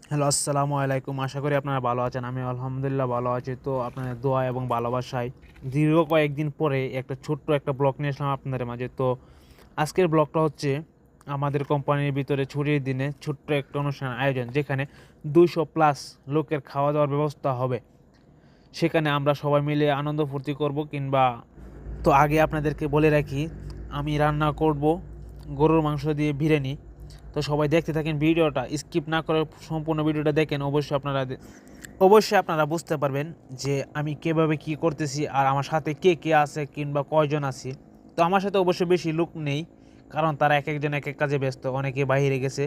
Hello, আসসালামু আলাইকুম। আশা করি আপনারা ভালো আছেন। আমি আলহামদুলিল্লাহ ভালো আছি। তো আপনাদের দোয়া এবং ভালোবাসায় দীর্ঘ কয়েকদিন পরে একটা ছোট্ট একটা ব্লগ নিয়ে আসলাম আপনাদের মাঝে। তো আজকের ব্লগটা হচ্ছে আমাদের কোম্পানির ভিতরে ছুটির দিনে ছোট্ট একটা অনুষ্ঠান আয়োজন, যেখানে 200 প্লাস লোকের খাওয়া দাওয়ার ব্যবস্থা হবে। সেখানে আমরা সবাই মিলে আনন্দ ফুর্তি করব কিংবা তো আগে আপনাদেরকে বলে রাখি, আমি রান্না করব গরুর মাংস দিয়ে বিরিয়ানি। তো সবাই দেখতে থাকেন ভিডিওটা, স্কিপ না করে সম্পূর্ণ ভিডিওটা দেখেন। অবশ্যই আপনারা বুঝতে পারবেন যে আমি কিভাবে কি করতেছি আর আমার সাথে কে কে আছে কিংবা কয়জন আছি। তো আমার সাথে অবশ্যই বেশি লোক নেই, কারণ তারা এক একজন এক এক কাজে ব্যস্ত, অনেকে বাইরে গেছে।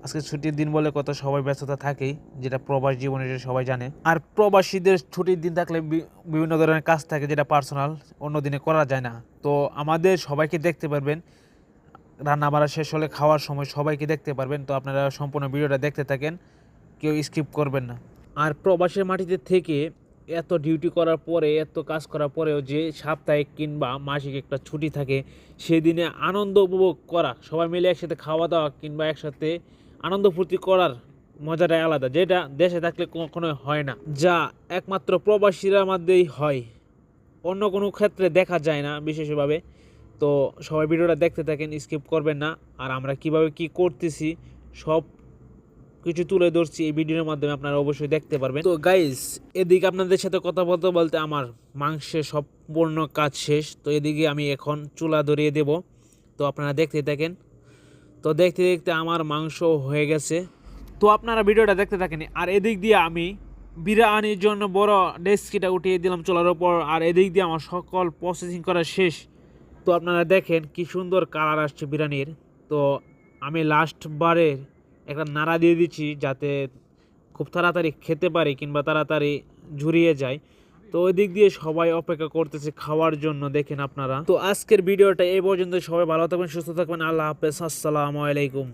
আজকে ছুটির দিন বলে কত সবাই ব্যস্ততা থাকেই, যেটা প্রবাস জীবনে সবাই জানে। আর প্রবাসীদের ছুটির দিন থাকলে বিভিন্ন ধরনের কাজ থাকে, যেটা পার্সোনাল অন্য দিনে করা যায় না। তো আমাদের সবাইকে দেখতে পারবেন, রান্না বাড়া শেষ হলে খাওয়ার সময় সবাইকে দেখতে পারবেন। তো আপনারা সম্পূর্ণ ভিডিওটা দেখতে থাকেন, কেউ স্কিপ করবেন না। আর প্রবাসের মাটিতে থেকে এত ডিউটি করার পরে, এত কাজ করার পরেও যে সাপ্তাহিক কিংবা মাসিক একটা ছুটি থাকে, সেদিনে আনন্দ উপভোগ করা, সবাই মিলে একসাথে খাওয়া দাওয়া কিংবা একসাথে আনন্দ ফুর্তি করার মজাটাই আলাদা, যেটা দেশে থাকলে কখনোই হয় না, যা একমাত্র প্রবাসীরা মধ্যেই হয়, অন্য কোনো ক্ষেত্রে দেখা যায় না বিশেষভাবে। তো সবাই ভিডিওটা দেখতে থাকেন, স্কিপ করবেন না। আর আমরা কিভাবে কি করতেছি সব কিছু তুলে ধরছি এই ভিডিওর মাধ্যমে, আপনারা অবশ্যই দেখতে পারবেন। তো গাইস, এদিকে আপনাদের সাথে কথা বলতে বলতে আমার মাংসের সম্পূর্ণ কাজ শেষ। তো এদিকে আমি এখন চুলা ধরিয়ে দেব। তো আপনারা দেখতে থাকেন। তো দেখতে দেখতে আমার মাংস হয়ে গেছে। তো আপনারা ভিডিওটা দেখতে থাকেন। আর এদিক দিয়ে আমি বিরিয়ানির জন্য বড় ডেস্কিটা উঠিয়ে দিলাম চুলার ওপর। আর এদিক দিয়ে আমার সকল প্রসেসিং করা শেষ। তো আপনারা দেখেন কি সুন্দর কালার আসছে বিরিয়ানির। তো আমি লাস্ট বারে একটা নাড়া দিয়ে দিচ্ছি, যাতে খুব তাড়াতাড়ি খেতে পারি কিংবা তাড়াতাড়ি ঝুরিয়ে যায়। তো ওই দিক দিয়ে সবাই অপেক্ষা করতেছে খাওয়ার জন্য, দেখেন আপনারা। তো আজকের ভিডিওটা এই পর্যন্ত। সবাই ভালো থাকবেন, সুস্থ থাকবেন। আল্লাহ হাফেজ, আসসালামু আলাইকুম।